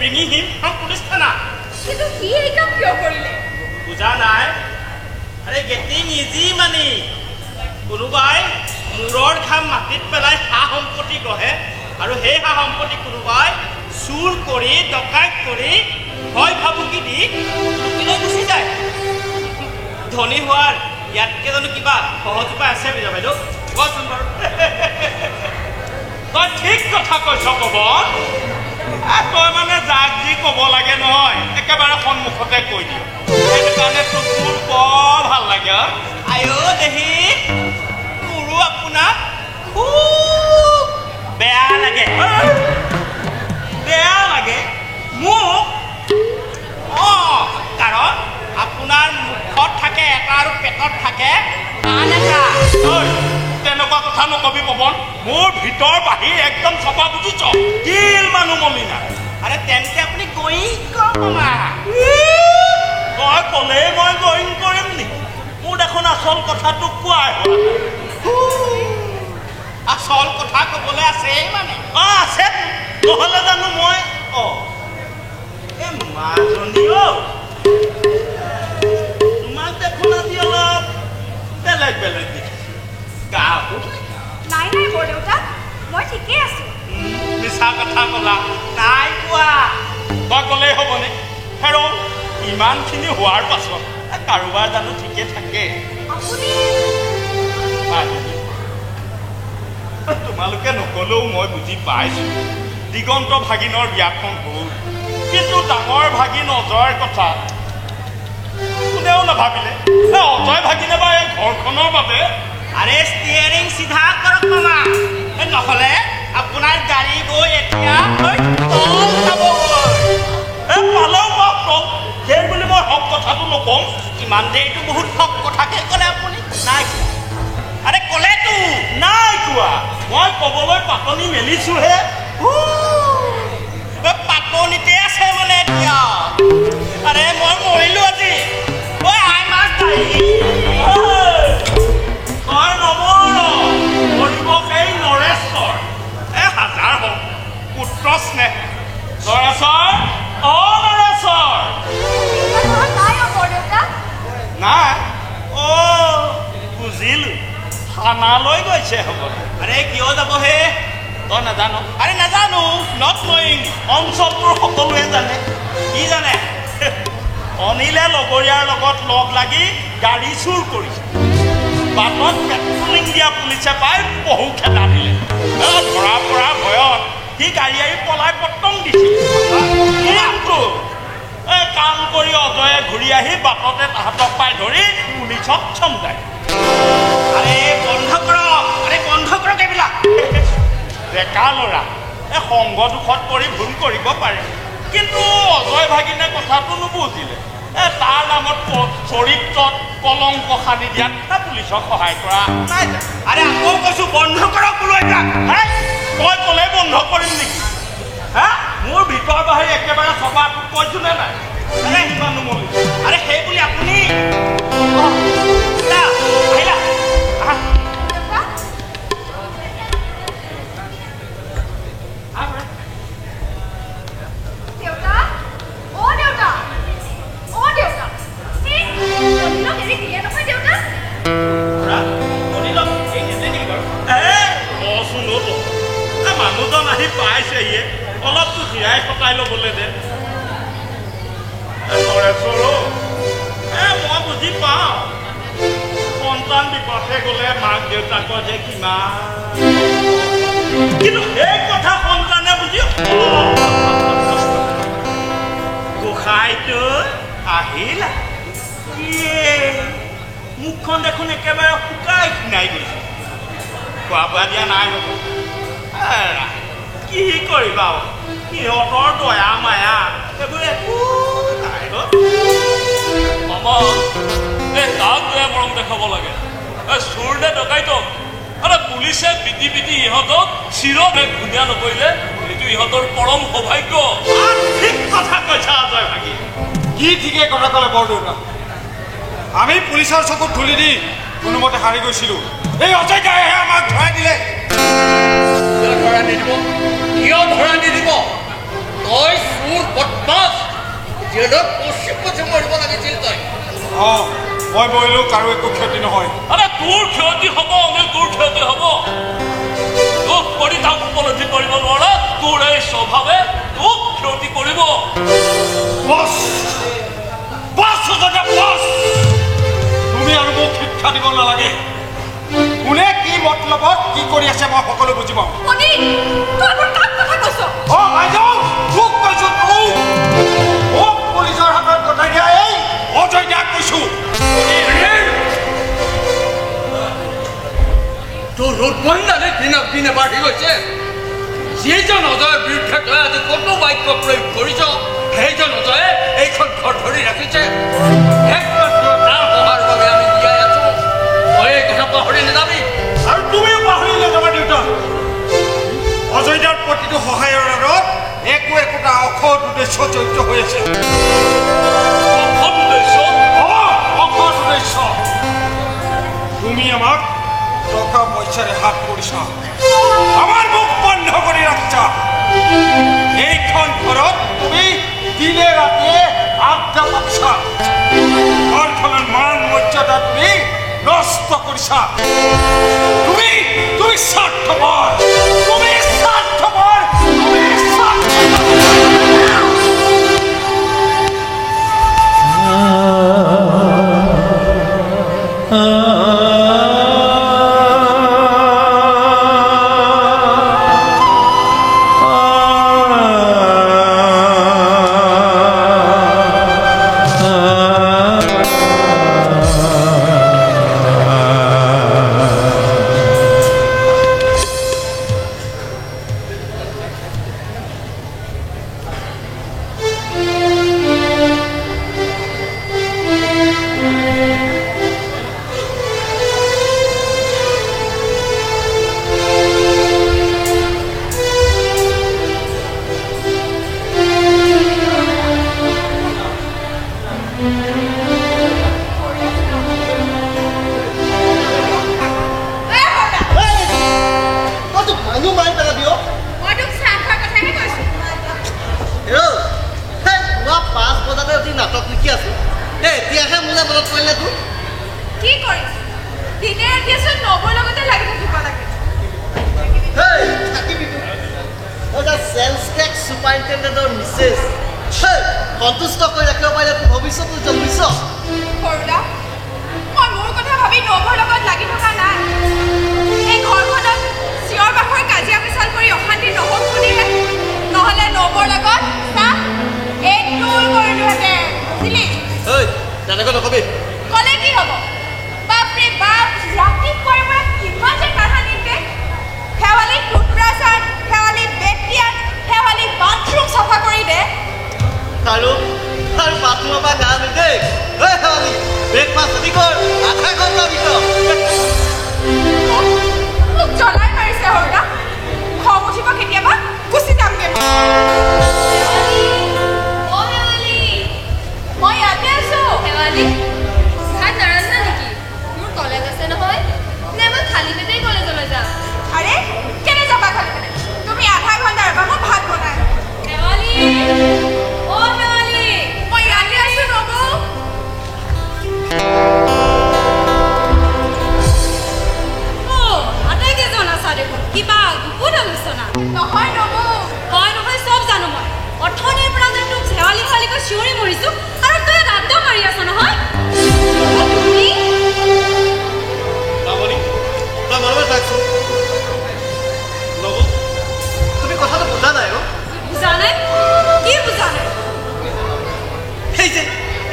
bringing him from police thana. কিন্তু কি এই কাম কিয় কৰিলে? বুজা নাই? আৰে getting easy money. কোনোবাই মূৰৰ ঘাম মাটিত পেলাই হা সম্পত্তি গহে আৰু সেই হা সম্পত্তি কোনোবাই চুৰ কৰি ডকাইত কৰি ভয় ভাবুকি দি লুকিলৈ গুচি যায়। ধনী হোৱাৰ ইয়াতকে জানো কিবা সহজ উপায় আছে বিজয় বাইদেউ? কোৱাচোন বাৰু। তই ঠিক কথা কৈছ পৱন। তই মানে যাক যি ক'ব লাগে নহয় একেবাৰে সন্মুখতে কৈ দিয়। সেইটো কাৰণে তোৰ বৰ ভাল লাগে। আয়ো দেহি মোৰো আপোনাক খুব বেয়া লাগে। বেয়া লাগে মোক? কাৰণ আপোনাৰ মুখত থাকে এটা আৰু পেটত থাকে আন এটা। তেনেকুৱা কথা নকবি পৱন। মোৰ ভিতৰ বাহিৰ একদম চপা বুজিছ। কিল মানুহ মলিনা। আৰে তেন্তে আপুনি গয়িং কৰ মামা। তই ক'লে মই গয়িং কৰিম নেকি? মোৰ দেখোন আচল কথাটো কোৱাই হ'ল। আচল কথা ক'বলৈ আছেই মানে? আছে। নহ'লে জানো মই এই মাজনী তোমাক দেখোন আজি অলপ বেলেগ বেলেগ দেখিছোঁ। গা নাই নাই বৰদেউতা, মই ঠিকেই আছো। মিছা কথা ক'লা। নাই কোৱা। তই ক'লেই হ'বনে? হেৰ ইমানখিনি হোৱাৰ পাছত কাৰোবাৰ জানো ঠিকে থাকে? তোমালোকে নকলেও মই বুজি পাইছো। দিগন্ত ভাগিনৰ বিয়াখন হ'ল, কিন্তু ডাঙৰ ভাগিন অজয়ৰ কথা কোনেও নাভাবিলে। অজয় ভাগিনে বা এই ঘৰখনৰ বাবে। আৰে ষ্টিয়াৰিং চিধা কৰক মামা, নহ'লে আপোনাৰ গাড়ী গৈ এতিয়া পালেও পাওক তল। সেই বুলি মই হক কথাটো নকওঁ। ইমান দেৰিটো বহুত হক কথাকে ক'লে আপুনি। নাই আৰে ক'লেতো নাই কোৱা। মই ক'বলৈ পাতনি মেলিছোহে। পাতনিতে আছে মানে এতিয়া। আৰে মই মৰিলো আজি। আই মাছ তই নমৰ মৰিব সেই নৰেশ্বৰ। হাজাৰ হওক পুত্ৰ স্নেহ। নৰেশ্বৰ নৰেশ্বৰ নাই। বুজিলো থানালৈ গৈছে হ'ব। আৰে কিয় যাব হে? তই নাজানো? আৰে নাজানো। Not knowing. অঞ্চলটোৰ সকলোৱে জানে। কি জানে? অনিলে লগৰীয়াৰ লগত লগ লাগি গাড়ী চুৰ কৰিছে। বাটত পেট্ৰলিং দিয়া পুলিচে পাই বহু খেদা দিলে। ধৰা পৰা ভয়ত সি গাড়ী আহি পলাই পটং দিছিল। কাম কৰি অজয়ে ঘূৰি আহি বাটতে তাহাঁতক পাই ধৰি পুলিচক চমজাই। আৰে বন্ধ কৰক। আৰে বন্ধ কৰক এইবিলাক। ডেকা ল'ৰা সংগ দুখত পৰি ভুল কৰিব পাৰে, কিন্তু অজয় ভাগিনে কথাটো নুবুজিলে। তাৰ নামত চৰিত্ৰত কলংক সানি দিয়াত পুলিচক সহায় কৰা নাই। আৰে আকৌ কৈছো বন্ধ কৰক বোলো। তই ক'লে বন্ধ কৰিম নেকি? মোৰ ভিতৰ বাহিৰ একেবাৰে সভাটো কৈছো নে নাই? সিমান নুমলি। আৰে সেই বুলি আপুনি মানুহজন আহি পাইছে। অলপতো জীয়াই কটাই ল'বলৈ দে। মই বুজি পাওঁ সন্তান বিপথে গ'লে মাক দেউতাকৰ যে কিমান, কিন্তু সেই কথা সন্তানে বুজি গোসাঁইটো আহিলা। মুখখন দেখোন একেবাৰে শুকাই খিনাই গৈছে। খোৱা বোৱা দিয়া নাই হ'ব। কি কৰিবা সিহঁতৰ দয়া মায়া এইবোৰ একো নাই। মামা তাক দয়া মৰম দেখাব লাগে। চোৰ নে ডকাইতক পুলিচে পিটি পিটি ইহঁতক চিৰত ধুনীয়া নকৰিলে এইটো ইহঁতৰ পৰম সৌভাগ্য। ঠিক কথা কৈছা অজয় ভাগি। কি ঠিকে কথা ক'লে বৰদেউতা। আমি পুলিচৰ চকুত ধূলি দি কোনোমতে হাৰি গৈছিলো। এই অজয় দায়েহে আমাক ধৰাই দিলে। ধৰা নিদিব। কিয় ধৰা নিদিব? তই চোৰ মই মৰিলেও কাৰো একো ক্ষতি নহয় আৰে তোৰ ক্ষতি হব অনিল তোৰ ক্ষতি হব তোক কৰি তাক উপলব্ধি কৰিব নোৱাৰা তোৰ এই স্বভাৱে তোক ক্ষতি কৰিব বস বস দাদা বস তুমি আৰু মোক শিক্ষা দিব নালাগে কোনে কি মতলবত কি কৰি আছে মই সকলো বুজি পাওঁ অনিল তই মোৰ কাক কথা কৈছ অ বাইদেউ তোক কৈছো মোক পুলিচৰ হাতত গতাই দিয়া এই অজয় দাক কৈছো তোৰ ৰোড বন্ধানে দিনক দিনে বাঢ়ি গৈছে যিজন অজয়ৰ বিৰুদ্ধে তই আজি কতো বাক্য প্ৰয়োগ কৰিছ সেইজন অজয়ে এইখন ঘৰ ধৰি ৰাখিছে একমাত্ৰ তাৰ সহায়ৰ বাবে আমি জীয়াই আছো তই এই কথা পাহৰি নাযাবি আৰু তুমিও পাহৰি নাযাবা দেউতা অজয় দাৰ প্ৰতিটো সহায়ৰ আঁৰত একোটা অসৎ উদ্দেশ্য জড়িত হৈ আছে অসৎ উদ্দেশ্য অসৎ উদ্দেশ্য তুমি আমাক টকা পইচাৰে হাত কৰিছা আমাৰ মুখ বন্ধ কৰি ৰাখিছা এইখন ঘৰত তুমি দিনে ৰাতিয়ে আড্ডা পাতিছা ঘৰখনৰ মান মৰ্যাদা তুমি নষ্ট কৰিছা তুমি স্বাৰ্থপৰ তুমি স্বাৰ্থপৰ তুমি সন্তুষ্ট কৰি ৰাখিব পাৰিলে ভৱিষ্যতটো জন্মিছ সৰুদা মই মোৰ কথা ভাবি নৱৰ লগত লাগি থকা নাই এই ঘৰখনত চিঞৰ বাখৰ কাজিয়া পেচাল কৰি অশান্তি নহওক বুলিহে নহ'লে নৱৰ লগত চাহ এক দূৰ কৰিলোহেঁতেন বুজিলি তেনেকৈ নকবি ক'লে কি হ'ব বাপৰে বাপ ৰাতিপুৱাৰ পৰা কিমান যে কাহানী দে শেৱালি টুথব্ৰাছৰ শেৱালি বেকটিয়াৰ শেৱালি বাথৰুম চাফা কৰি দে আৰু বাথৰুমৰ পৰা গা নিদেখ শেৱালি ব্ৰেকফাষ্ট আদি কৰ আধা ঘণ্টাৰ ভিতৰত মোক জ্বলাই মাৰিছে সৰুদা খং উঠিব কেতিয়াবা গুচি যামগৈ মই ইয়াতে আছো শেৱালি ভাত নাৰান্ধা নেকি মোৰ কলেজ আছে নহয় নে মই খালী পেটেই কলেজলৈ যাম আৰে কেনে যাবা খালী পেটে তুমি আধা ঘণ্টাৰ পৰা মই ভাত বনাই শেৱালি মই ইয়াতে আছো নবৌ আটাইকেইজন আছা দেখোন কিবা গোপন আলোচনা নহয় নবৌ হয় নহয় চব জানো মই অথনিৰ পৰা যে তোক শেৱালি শেৱালিকৈ চিঞৰি মৰিছো আৰু তই আড্ডা মাৰি আছ নহয় তুমি তই মৰমে থাকছোন নবৌ তুমি কথাটো বুজা নাই বুজা নাই কি বুজা নাই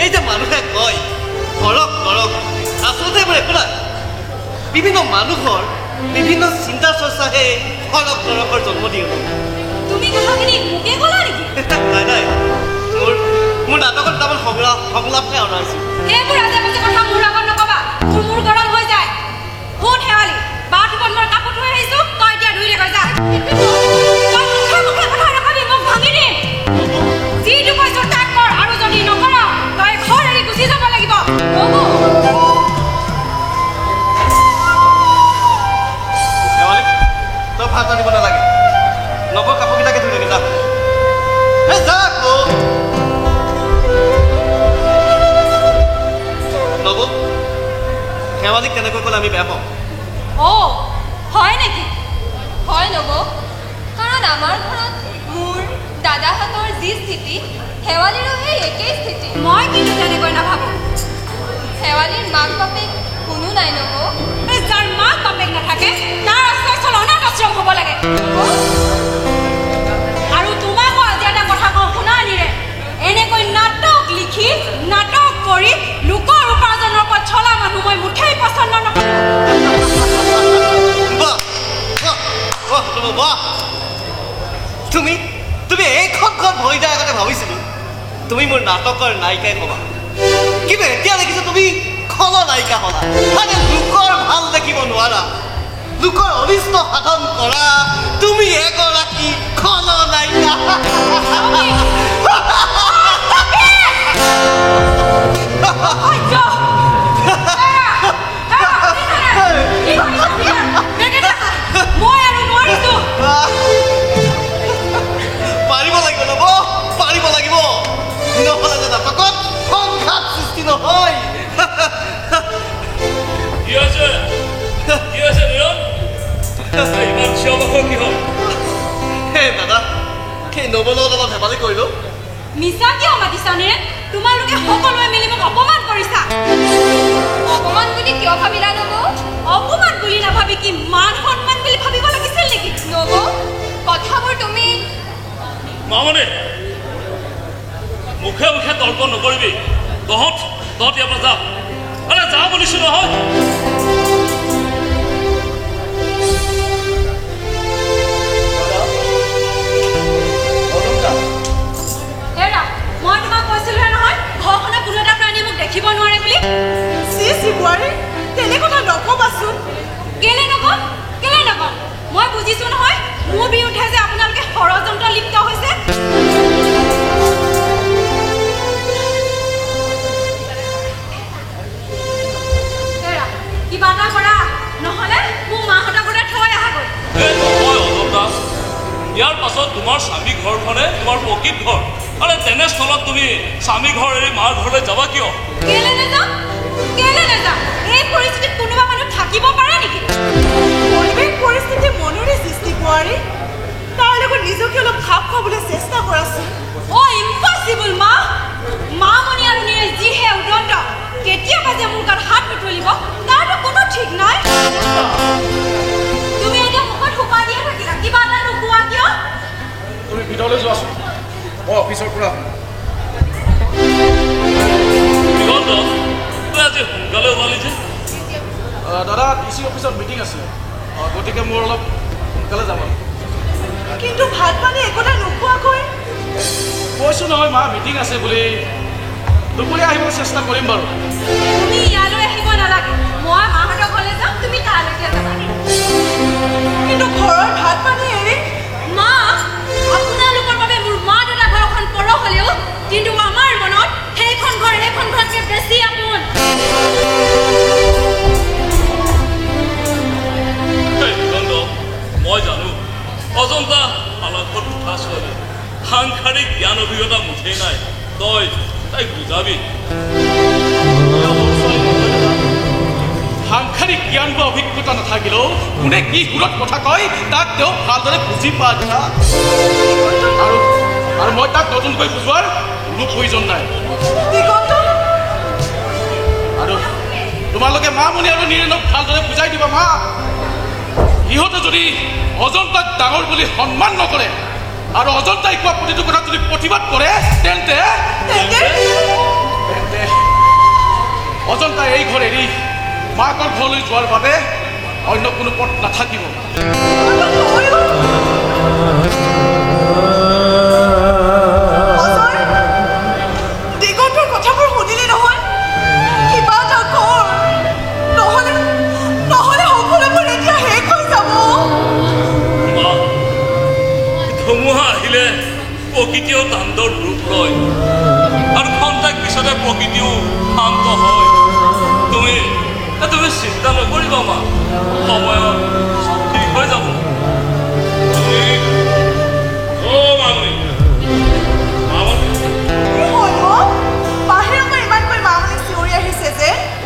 এই যে মানুহে কয় কৰক কৰক আচলতে এইবোৰ একো নাই বিভিন্ন মানুহৰ বিভিন্ন চিন্তা চৰ্চাহে কৰক কৰকৰ জন্ম দিয়ে তুমি কথাখিনি মোকে ক'লা নেকি নাই নাই মোৰ নাটকত দুটামান সংলাপহে অনাইছো এইবোৰ আজে বাজে কথা মোৰ আগত নকবা মোৰ গৰম হৈ যায় শুন শেৱালি বাথৰুমত মই কাপোৰ ধুই আহিছো তই এতিয়া ধুই গৈ যা তই মুখে কথা নকবি মোক ভাঙি দিম যিটো কৈছো তাক কৰ আৰু যদি নকৰ তই ঘৰ এৰি গুচি যাব লাগিব শেৱালি তই ভাত আনিব নালাগে নৱৰ কাপোৰকেইটাকে ধুই লাগে যা নৱ শেৱালীক তেনেকৈ ক'লে আমি বেয়া পাওঁ অ' হয় নেকি? হয় নব কাৰণ আমাৰ ঘৰত মোৰ দাদাহঁতৰ যি স্থিতি শেৱালীৰো সেই একেই স্থিতি মই কিন্তু তেনেকৈ নাভাবোঁ। শেৱালীৰ মাক বাপেক কোনো নাই নব যাৰ মাক বাপেক নাথাকে তাৰ আশ্ৰয় স্থল অনাথ আশ্ৰম হ'ব লাগে। আৰু তোমাকো আজি এটা কথা কওঁ শুনা নিৰে, এনেকৈ নাটক লিখি নাটক কৰি লোকৰ উপাৰ্জনৰ ওপৰত চলা মানুহ মই মুঠেই পচন্দ নকৰোঁ। তুমি তুমি এইখন ঘৰ ভৰি যায় আগতে ভাবিছিলো তুমি মোৰ নাটকৰ নায়িকাই হ'বা, কিন্তু এতিয়া দেখিছো তুমি খলনায়িকা হ'লা। মানে লোকৰ ভাল দেখিব নোৱাৰা, লোকৰ অনিষ্ট সাধন কৰা তুমি এগৰাকী খলনায়িকা। পাৰিব লাগিব নব, পাৰিব লাগিব, নহ'লে যে নাটকত সংঘাত সৃষ্টি নহয়। কি হৈছে নিৰণ? ইমান চিঞৰ বাখৰ কি হ'ল? হে দাদা, সেই নবলৰ লগত ধেমালি কৰিলো। মিছা কিয় মাতিছা নে? তোমালোকে সকলোৱে মিলি মোক অপমান কৰিছা। অপমান বুলি কিয় ভাবিলা নব? অপমান বুলি নাভাবি কি মান সন্মান বুলি ভাবিব লাগিছিল নেকি? নব কথাবোৰ তুমি মামনি মুখে মুখে তৰ্ক নকৰিবি। তহঁত ইয়াৰ পৰা যা। আৰে যা বুলিছো নহয়। হেৰা, মই তোমাক কৈছিলোহে নহয় ঘৰখনৰ কোনো এটা প্ৰাণীয়ে মোক দেখিব নোৱাৰে বুলি। বোৱাৰী তেনে কথা নকবাচোন। কেলে নকম? মই বুজিছো নহয় মোৰ বিৰুদ্ধে যে আপোনালোকে ষড়যন্ত্ৰ লিপ্ত হৈছে। কিবা এটা কৰা নহ'লে মোৰ মাহঁতৰ ঘৰতে থৈ আহাগৈ। ইয়াৰ পাছত তোমাৰ স্বামী ঘৰখনে তোমাৰ প্ৰকৃত ঘৰ। আৰে তেনেস্থলত তুমি স্বামী ঘৰ এৰি মাৰ ঘৰলৈ যাবা কিয়? কেলে নাযাম? এই পৰিস্থিতিত কোনোবা মানুহ থাকিব পাৰে নেকি? পৰিৱেশ পৰিস্থিতি মনৰে সৃষ্টি বোৱাৰী, তাৰ লগত নিজকে অলপ খাপ খুৱাবলৈ চেষ্টা কৰাচোন। ইম্পচিবল মামনি আৰু নিৰে যিহে উদণ্ড, কেতিয়াবা যে মোৰ গাত হাত নুতলিব তাৰতো কোনো ঠিক নাই। তুমি এতিয়া মুখত সোপা দিয়ে থাকিলা, কিবা এটা নোকোৱা কিয়? তুমি ভিতৰলৈ যোৱাচোন, মই অফিচৰ পৰা আজি সোনকালে ওলালি যে? দাদা DC অফিচত মিটিং আছে, গতিকে মোৰ অলপ সোনকালে যাব। কিন্তু ভাত পানী একোটা নোখোৱাকৈ কৈছোঁ নহয় মা, মিটিং আছে বুলি। দুপৰীয়া আহিবলৈ চেষ্টা কৰিম বাৰু। তুমি ইয়ালৈ আহিব নালাগে, মই মাহঁতৰ ঘৰলৈ যাম, তুমি তালৈকে যাবা। কিন্তু ঘৰৰ ভাত পানী এৰি মা, আপোনালোকৰ বাবে মোৰ মা দেউতা ঘৰখন পৰ হ'লেও কিন্তু আমাৰ মনত সেইখন ঘৰতকে বেছি আপোন। মই জানো অজন্তা আলাপত উঠা ছোৱালী, সাংসাৰিক জ্ঞান অভিজ্ঞতা মুঠেই নাই। তাইক বুজাবি। সাংসাৰিক জ্ঞান বা অভিজ্ঞতা নাথাকিলেও কোনে কি সুৰত কথা কয় তাক তেওঁ ভালদৰে বুজি পোৱা যায়। আৰু মই তাক নতুনকৈ বুজোৱাৰ কোনো প্ৰয়োজন নাই। আৰু তোমালোকে মামনি আৰু নিৰেণক ভালদৰে বুজাই দিবা মা। সিহঁতে যদি অজন্তাক ডাঙৰ বুলি সন্মান নকৰে আৰু অজন্তাই কোৱা প্ৰতিটো কথা যদি প্ৰতিবাদ কৰে তেন্তে অজন্তাই এই ঘৰ এৰি মাকৰ ঘৰলৈ যোৱাৰ বাবে অন্য কোনো পথ নাথাকিব। দিগন্তৰ কথাবোৰ শুনিলে নহয়, কিবা এটা কৰ, নহ'লে সকলোবোৰ এতিয়া শেষ হৈ যাব। ধুমুহা আহিলে প্ৰকৃতিও তাণ্ডৱ ৰূপ লয় আৰু খন্তেক পিছতে প্ৰকৃতিও শান্ত হয়। তুমি চিন্তা নকৰিবা মা, সময়ত ঠিক হৈ যাব।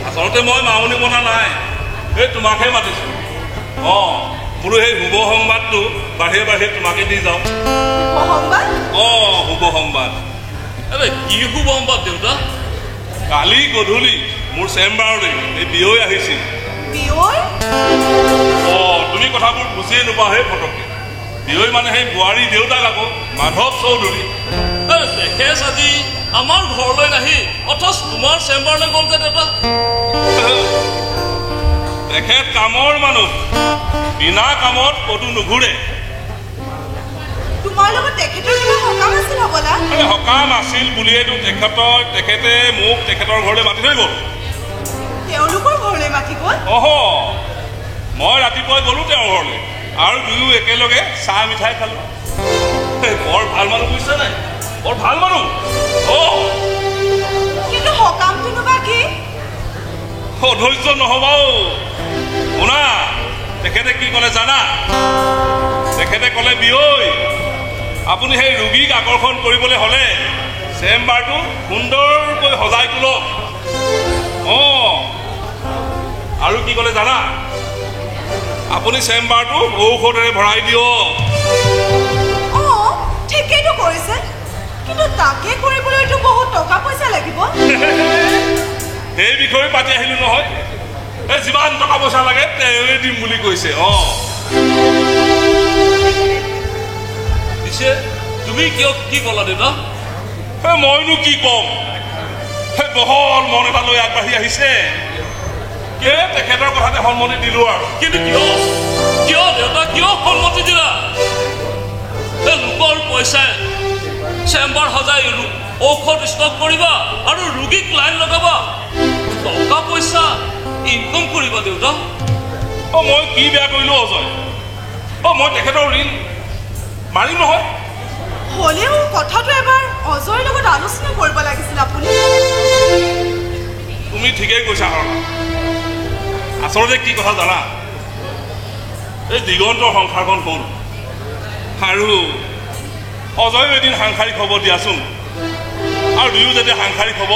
আচলতে আচলতে মই মামনি বনা নাই এই তোমাকহে মাতিছোঁ বোলো সেই শুভ সংবাদটো বাঢ়ে বাঢ়ে তোমাকে দি যাওঁ সংবাদ শুভ সংবাদ কি শুভ সংবাদ দেউতা কালি গধূলি মোৰ চেম্বাৰলৈ এই বিয়ৈ আহিছিল তুমি কথাবোৰ বুজিয়ে নোপোৱা সেই ফটককে বিয়ৈ মানে সেই বোৱাৰী দেউতাক আকৌ মাধৱ চৌধুৰী তেখেত আজি আমাৰ ঘৰলৈ নাহি অথচ তোমাৰ চেম্বাৰলৈ গ'ল যে দেউতা তেখেত কামৰ মানুহ বিনা কামত ক'তো নুঘূৰে তোমাৰ লগত তেখেতৰ কিবা সকাম আছিল হ'বলা সকাম আছিল বুলিয়েতো তেখেতে মোক তেখেতৰ ঘৰলৈ মাতি থৈ গ'ল তেওঁলোকৰ ঘৰলৈ মাতি গ'ল মই ৰাতিপুৱাই গ'লো তেওঁৰ ঘৰলৈ আৰু দুয়ো একেলগে চাহ মিঠাই খালো বৰ ভাল মানুহ বুজিছে নাই বৰ ভাল মানুহ কিন্তু সকামটোনো বা কি অধৈৰ্য নহবা শুনা তেখেতে কি ক'লে জানা তেখেতে ক'লে বিয়ৈ আপুনি সেই ৰোগীক আকৰ্ষণ কৰিবলৈ হ'লে চেম্বাৰটো সুন্দৰকৈ সজাই তোলক আৰু কি ক'লে জানা আপুনি চেম্বাৰটো ঔষধেৰে ভৰাই দিয়ক ঠিকেইটো কৰিছে কিন্তু তাকে কৰিবলৈতো বহুত টকা পইচা লাগিব সেই বিষয়ে পাতি আহিলো নহয় এই যিমান টকা পইচা লাগে তেওঁৱে দিম বুলি কৈছে পিছে তুমি কিয় কি ক'লা দেউতা মইনো কি ক'ম সেই বহল মন এটা লৈ আগবাঢ়ি আহিছে তেখেতৰ কথাতে সন্মতি দিলো আৰু কিন্তু কিয় দেউতা কিয় সন্মতি দিলা লোকৰ পইচাই চেম্বাৰ সজাই ঔষধ ষ্টক কৰিবা আৰু ৰোগীক লাইন লগাবা টকা পইচা ইনকম কৰিবা দেউতা মই কি বেয়া কৰিলো অজয় মই তেখেতৰ ঋণ মাৰিম নহয় হ'লেও কথাটো এবাৰ অজয়ৰ লগত আলোচনা কৰিব লাগিছিল আপুনি তুমি ঠিকেই কৈছা আচলতে কি কথা জানা এই দিগন্তৰ সংসাৰখন হ'ল আৰু অজয় এদিন সাংসাৰিক হ'ব দিয়াচোন আৰু দুয়ো যেতিয়া সাংসাৰিক হ'ব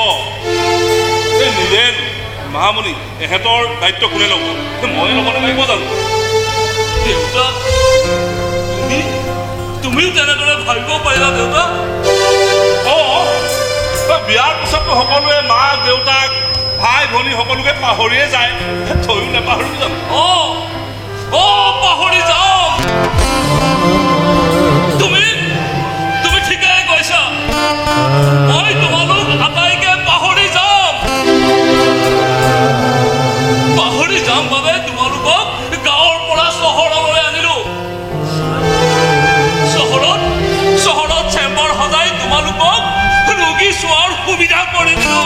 এই নিজে মামনি এহেঁতৰ দায়িত্ব কোনে ল'ব মই ল'ব নালাগিব জানো দেউতা তুমিও তেনেদৰে ভাবিব পাৰিলা দেউতা বিয়াৰ পিছততো সকলোৱে মাক দেউতাক ভাই ভনী সকলোকে পাহৰিয়ে যায় থৈও নাপাহৰি যাম পাহৰি যাম তুমি ঠিকেই কৈছা মই তোমালোক আটাইকে পাহৰি যাম বাবে তোমালোকক গাঁৱৰ পৰা চহৰলৈ আনিলো চহৰত চেম্বাৰ সজাই তোমালোকক ৰোগী চোৱাৰ সুবিধা কৰি দিলো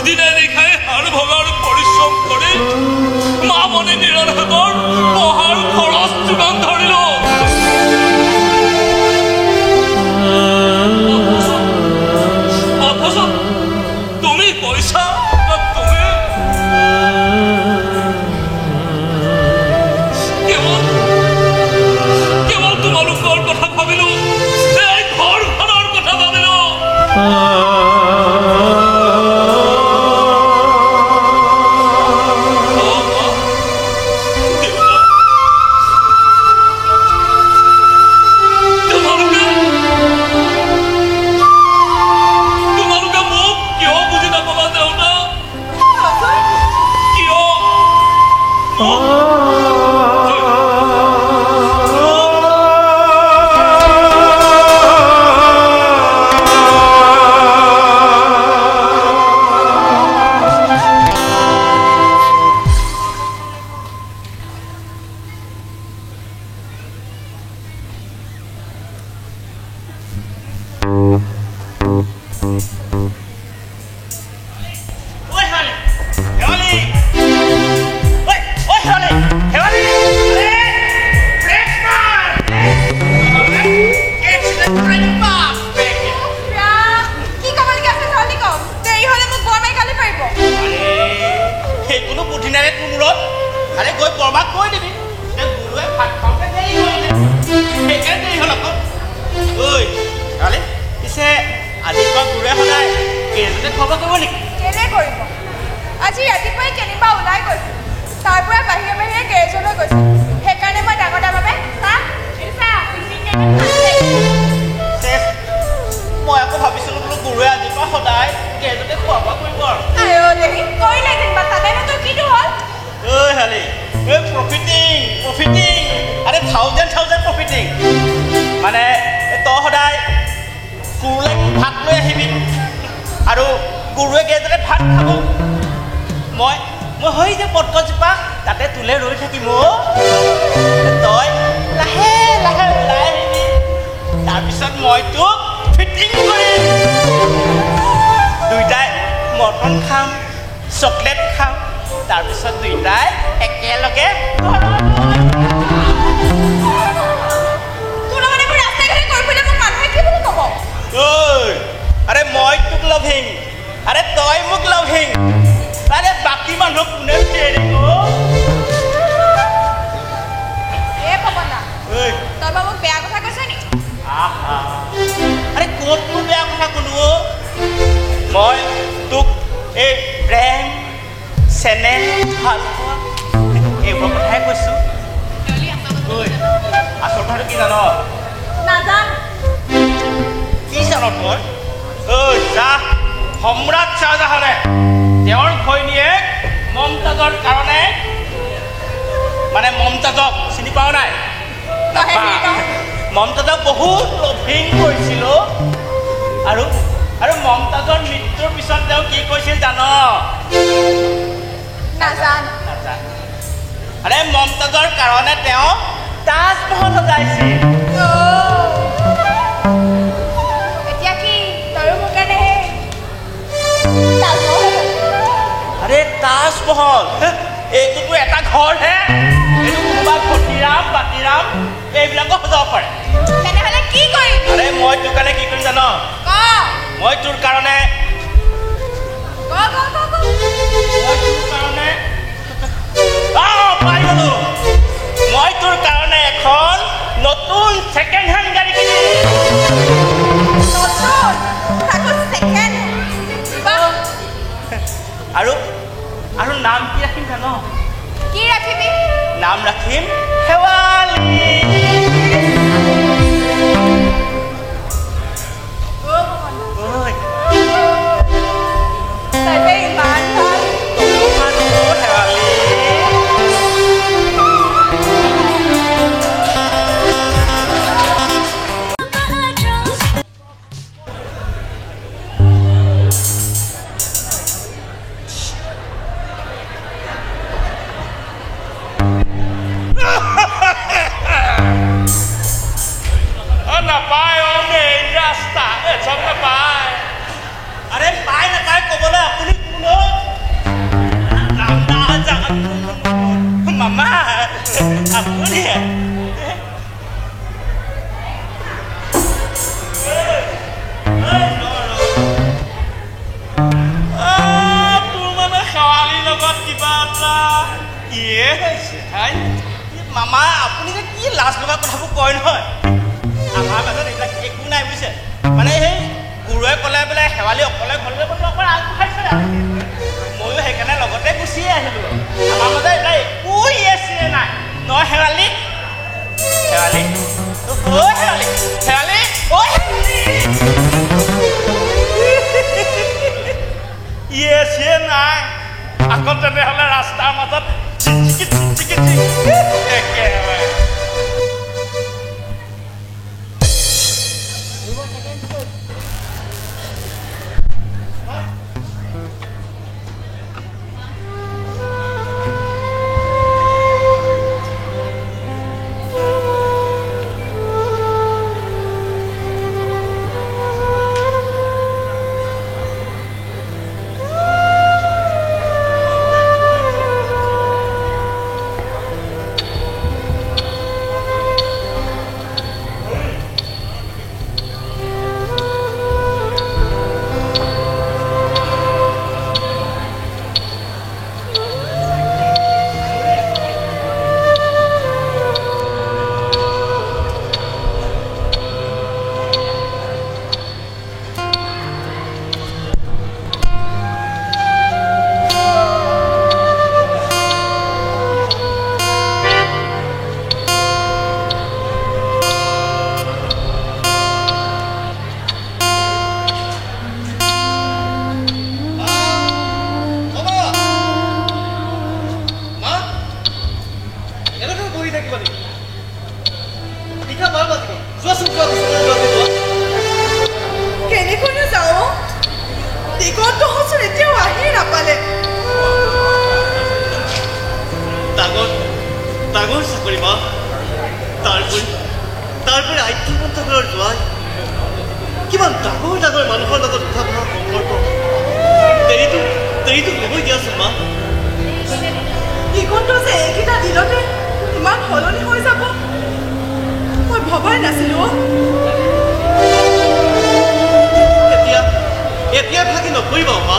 দিনে নিশাই হাড় ভগাৰ পৰিশ্ৰম কৰি মামনি নিৰলহেঁতৰ পঢ়াৰ খৰচ যোগান ধৰিলো অথচ তুমি কৈছা কেৱল তোমালোকৰ কথা ভাবিলো এই ঘৰ চেছ মই আকৌ ভাবিছিলোঁ বোলো গুৰুৱে আজিৰ পৰা সদায় গেজতে খোৱা বোৱা কৰিব আৰু ঐ হালি ঐ প্ৰফিটিং আৰে থাউজেণ্ড প্ৰফিটিং মানে তই সদায় গুৰুলৈ ভাত লৈ আহিবি আৰু গুৰুৱে গেজতে ভাত খাব মই হৈ যে পটকজোপা তাতে তোলে ৰৈ থাকিম তই লাহে লাহে ওলাই আহিবি তাৰপিছত মই তোক ফিটিং কৰিম দুইটাই মটন খাম চকলেট খাম তাৰপিছত দুইটাই একেলগে আৰে মই তোক লভিং আৰে তই মোক লভিং আৰে বাকী মানুহক কোনে আৰে ক'তনো বেয়া কথা কোনো মই তোক এই প্ৰেম চেনেহ ভাল পোৱা এইবোৰ কথাই কৈছোঁ আচল কথাটো কি জান কি জান তই যা সম্ৰাট শ্বাহজাহানে তেওঁৰ ঘৈণীয়েক মমতাজৰ কাৰণে মানে মমতাজক চিনি পাৱ নাই মমতাজক বহুত লভিং কৰিছিল আৰু মমতাজৰ মৃত্যুৰ পিছত তেওঁ কি কৈছিল জান আৰে মমতাজৰ কাৰণে তেওঁ তাজমহল সজাইছিল আৰে তাজমহল এইটোতো এটা ঘৰহে এইটো কোনোবা ঘটিৰাম বাতিৰাম এইবিলাকো সজাব পাৰে আৰে মই তোৰ কাৰণে কি কৰিম জান মই তোৰ কাৰণে পাই গলো মই তোৰ কাৰণে এখন নতুন ছেকেণ্ড হেণ্ড গাড়ী কিনিম আৰু নাম কি ৰাখিম জান নাম ৰাখিম শেৱালি মামা আপুনি যে কি লাজ লগা কথাবোৰ কয় নহয় আমাৰ মাজত এইবিলাক একো নাই বুজিছে মানে সেই গুৰুৱে ক'লে বোলে শেৱালি অকলে ঘৰলৈ অকল আগবঢ়াইছে ময়ো সেইকাৰণে লগতে গুচিয়ে আহিলোঁ আমাৰ মাজত এইবিলাক একো ইয়ে নাই নহয় শেৱালি শেৱালি শেৱালি শেৱালি ইয়ে চিয়ে নাই আকৌ তেনেহ'লে ৰাস্তাৰ মাজত ডাঙৰ চাকৰি মা তাৰপৰি আধ্যপন্থকৰ জোৱাই কিমান ডাঙৰ ডাঙৰ মানুহৰ লগত উঠা বহা সম্পৰ্ক দেৰিটো হ'বই দিয়াচোন মা দিগন্ত যে এইকেইটা দিনতে ইমান সলনি হৈ যাব মই ভবাই নাছিলো এতিয়া ভাগি নকৰিবা মা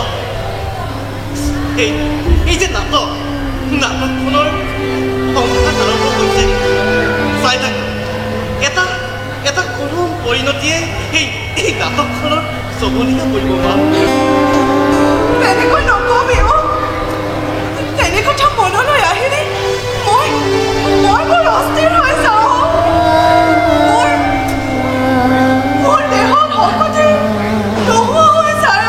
এই যে নাটকখনৰ সংসাৰ আৰম্ভ হৈছে চাই থাক এটা কৰুণ পৰিণতিয়ে এই নাটকখনৰ চবনিকা কৰিব মা তেনেকৈ নকবি তেনে কথা মনলৈ আহিলে মই বৰ অস্থিৰ হৈ যাওঁ মোৰ দেহ ভকতে নোহোৱা হৈ যায়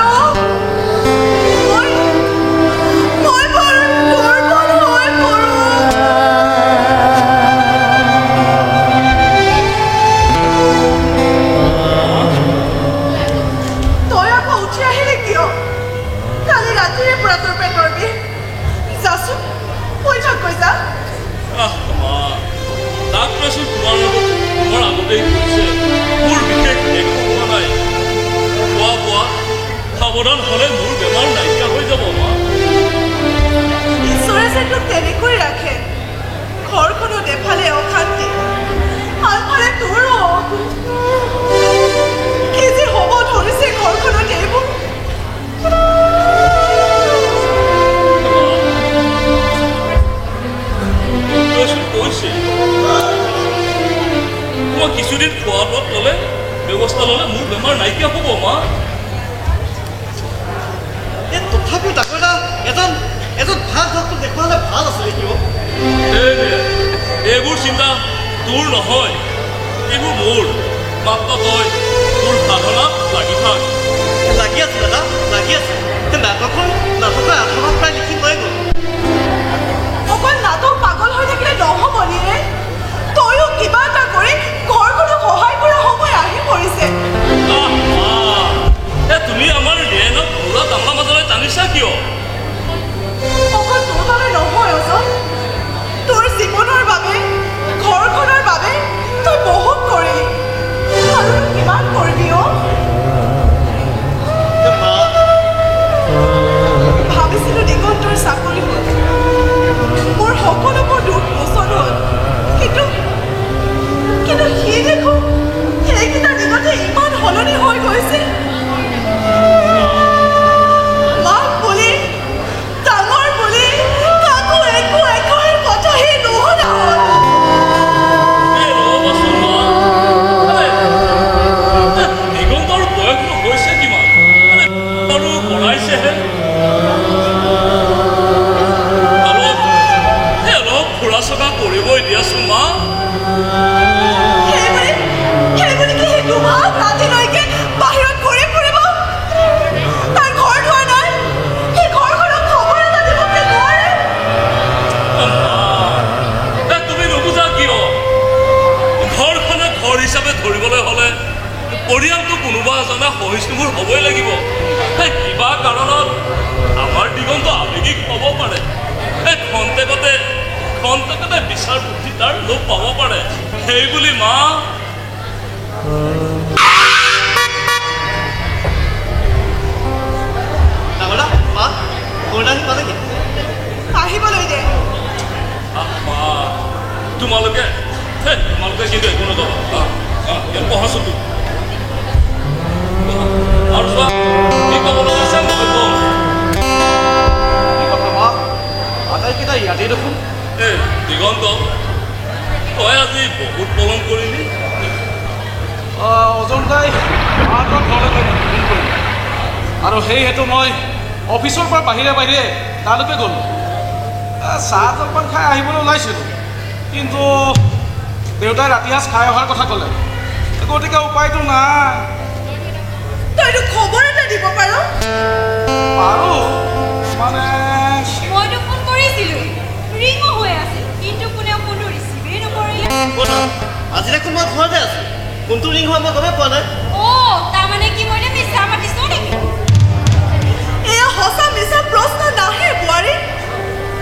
মই বৰ দুৰ্বল হৈ পৰোঁ তই আকৌ উঠি আহিলি কিয় কালি ৰাতিৰে পৰা তোৰ পেটৰ বিষ যাচোন কৈ থাক কৈ যা ডাক্তৰেচোন তোমাৰ লগত তোমাৰ আগতেই কৈছে মোৰ বিশেষ একো হোৱা নাই খোৱা বোৱা সাৱধান হ'লে মোৰ বেমাৰ নাইকিয়া হৈ যাব মা ঈশ্বৰে যে তোক তেনেকৈ ৰাখে ঘৰখনত এফালে অশান্তি আনফালে তোৰো কি যে হ'ব ধৰিছে ঘৰখনত এইবোৰ কৈছে মই কিছুদিন খোৱা বোৱাত ল'লে ব্যৱস্থা ল'লে মোৰ বেমাৰ নাইকিয়া হ'ব মা তথাপিও ডাক্তৰ এজন ভাল ডক্তৰ দেখুৱালে ভাল আছিলে কিয় এইবোৰ চিন্তা তোৰ নহয় এইবোৰ মোৰ মাত্ৰ তই তোৰ সাধনাত লাগি থাক লাগি আছে দাদা লাগি আছে নাটকৰ আধা প্ৰায় লিখি লৈ গ'ল অকল নাটক পাগল হৈ থাকিলে নহ'ব নিৰে তইও কিবা এটা কৰি ঘৰখনক সহায় কৰা সময় আহি পৰিছে তুমি আমাৰ ৰেণক পুৰা কামৰ মাজলৈ টানিছা কিয় অকল তোৰ বাবে নহয় অজন তোৰ জীৱনৰ বাবে ঘৰখনৰ বাবে তই বহুত কৰিলি আৰু কিমান কৰিবি ভাবিছিলো দিগন্তৰ চাকৰি হ'ল মোৰ সকলোবোৰ দুখ মোচন হ'ল কিন্তু সি দেখোন সেইকেইটা দিনতে ইমান সলনি হৈ গৈছে মাক বুলি ডাঙৰ বুলি কাকো একো কথা সি নুশুনা দিগন্তৰ বয়সনো হৈছে কিমান আৰু পঢ়াইছেহে অলপ ফুৰা চকা কৰিবই দিয়াচোন মা সেইবুলি কি সি দুমাহ ৰাতিলৈকে বাহিৰত ঘূৰি ফুৰিব তাৰ ঘৰ ধোৱা নাই সেই ঘৰখনক খবৰ এটা দিবকে নোৱাৰে তুমি নুবুজা কিয় ঘৰখনে ঘৰ হিচাপে ধৰিবলৈ হ'লে পৰিয়ালটো কোনোবা এজনে সহিষ্ণুবোৰ হ'বই লাগিব কিবা কাৰণত আমাৰ দিগন্ত আৱেগিক হ'ব পাৰে খন্তেকতে বিচাৰ বুদ্ধি তাৰ লোপ পাব পাৰে সেইবুলি মা আহিবলৈ দে তোমালোকে কিন্তু একো নকবা ইয়াত পঢ়াচোন আৰু চোৱা কি ক'ব লাগিছে মই ক'ম কি কথা মা আটাইকেইটা ইয়াতেই দেখোন দিগন্ত তই আজি বহুত পলম কৰিলি অজন্তাই মাহঁতৰ ঘৰলৈ গৈ ফোন কৰিলে আৰু সেইহেতু মই অফিচৰ পৰা বাহিৰে তালৈকে গ'লোঁ চাহ জলপান খাই আহিবলৈ ওলাইছিলোঁ কিন্তু দেউতাই ৰাতি সাঁজ খাই অহাৰ কথা ক'লে গতিকে উপায়টো নাই তইতো খবৰ এটা দিব পাৰো মানে মইতো ফোন কৰিছিলোঁ ৰিঙো হৈ আছিল কিন্তু কোনেও ফোনটো ৰিচিভেই নকৰিলে আজি দেখোন মই ঘৰতে আছোঁ কোনটো ৰিং হোৱা মই গমেই পোৱা নাই তাৰমানে কি মই মিছা মাতিছোঁ নেকি এয়া সঁচা মিছা প্ৰশ্ন নাহে বোৱাৰী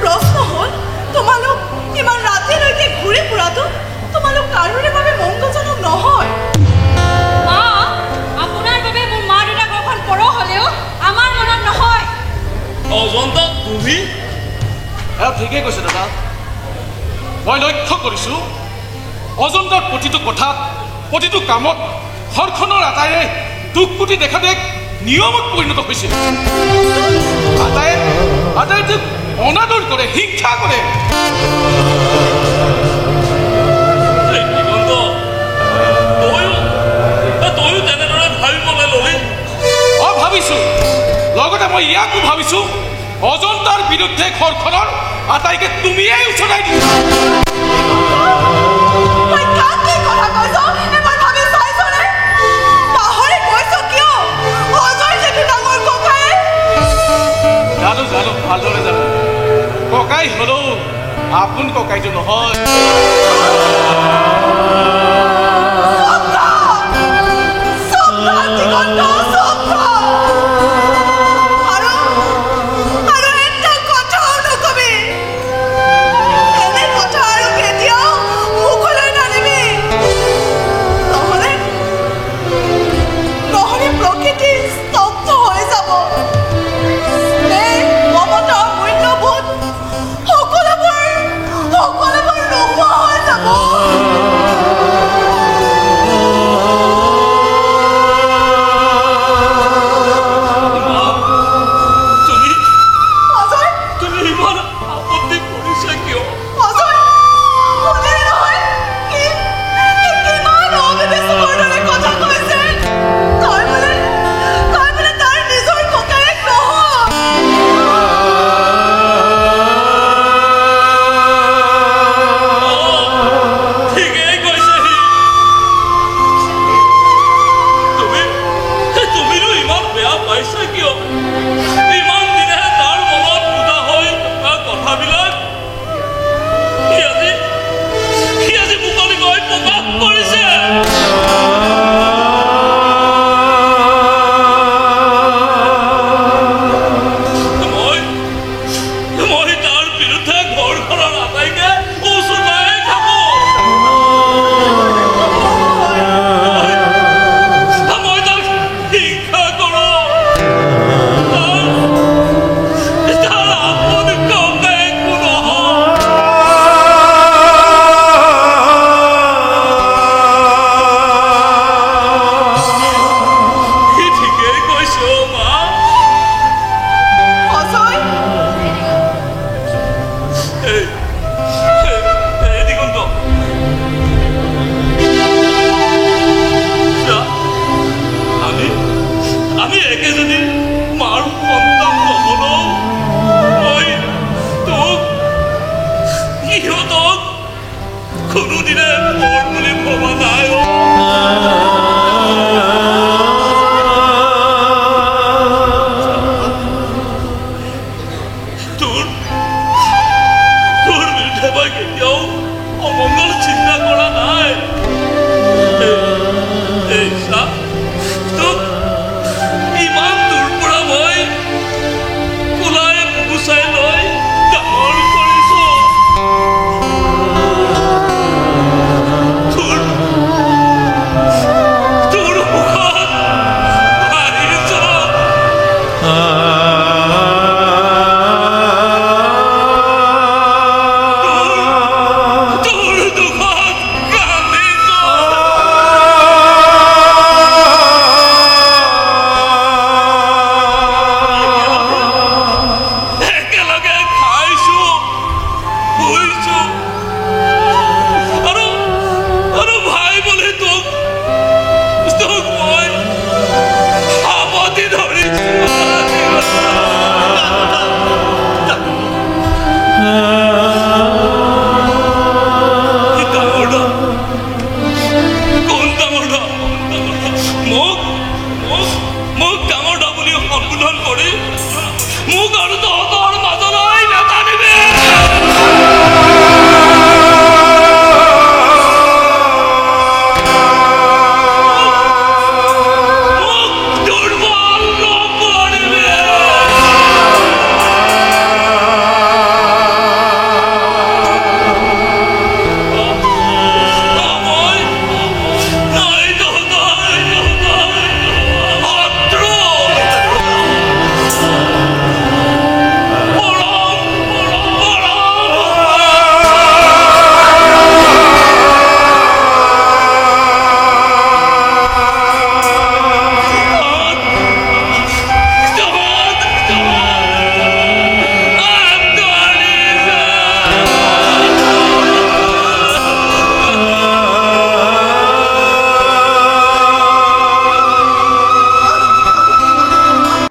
প্ৰশ্ন হ'ল তোমালোক ইমান ৰাতি ৰাতিলৈকে ঘূৰি ফুৰাটো তোমালোক কাৰোৰে বাবে মংগলজনক নহয়। মা, আপোনাৰ বাবে মোৰ মা দেউতা ঘৰখন পৰ হ'লেও আমাৰ মনত নহয়। অজন্তা তুমি ঠিকেই কৈছে দাদা। মই লক্ষ্য কৰিছোঁ অজন্তাৰ প্ৰতিটো কথাত প্ৰতিটো কামত ঘৰখনৰ আটাইৰে দুখ পুতি দেখা দেখ নিয়মত পৰিণত হৈছিল। আটাই তোক অনাদৰ কৰে, হিংসা কৰে। তয়ো তেনেদৰে ভাবিবলৈ ললি? ভাবিছো, লগতে মই ইয়াকো ভাবিছো অজন্তাৰ বিৰুদ্ধে ঘৰখনৰ আটাইকে তুমিয়েই উচলাই দিছা। মই কাক কি কথা কৈছ?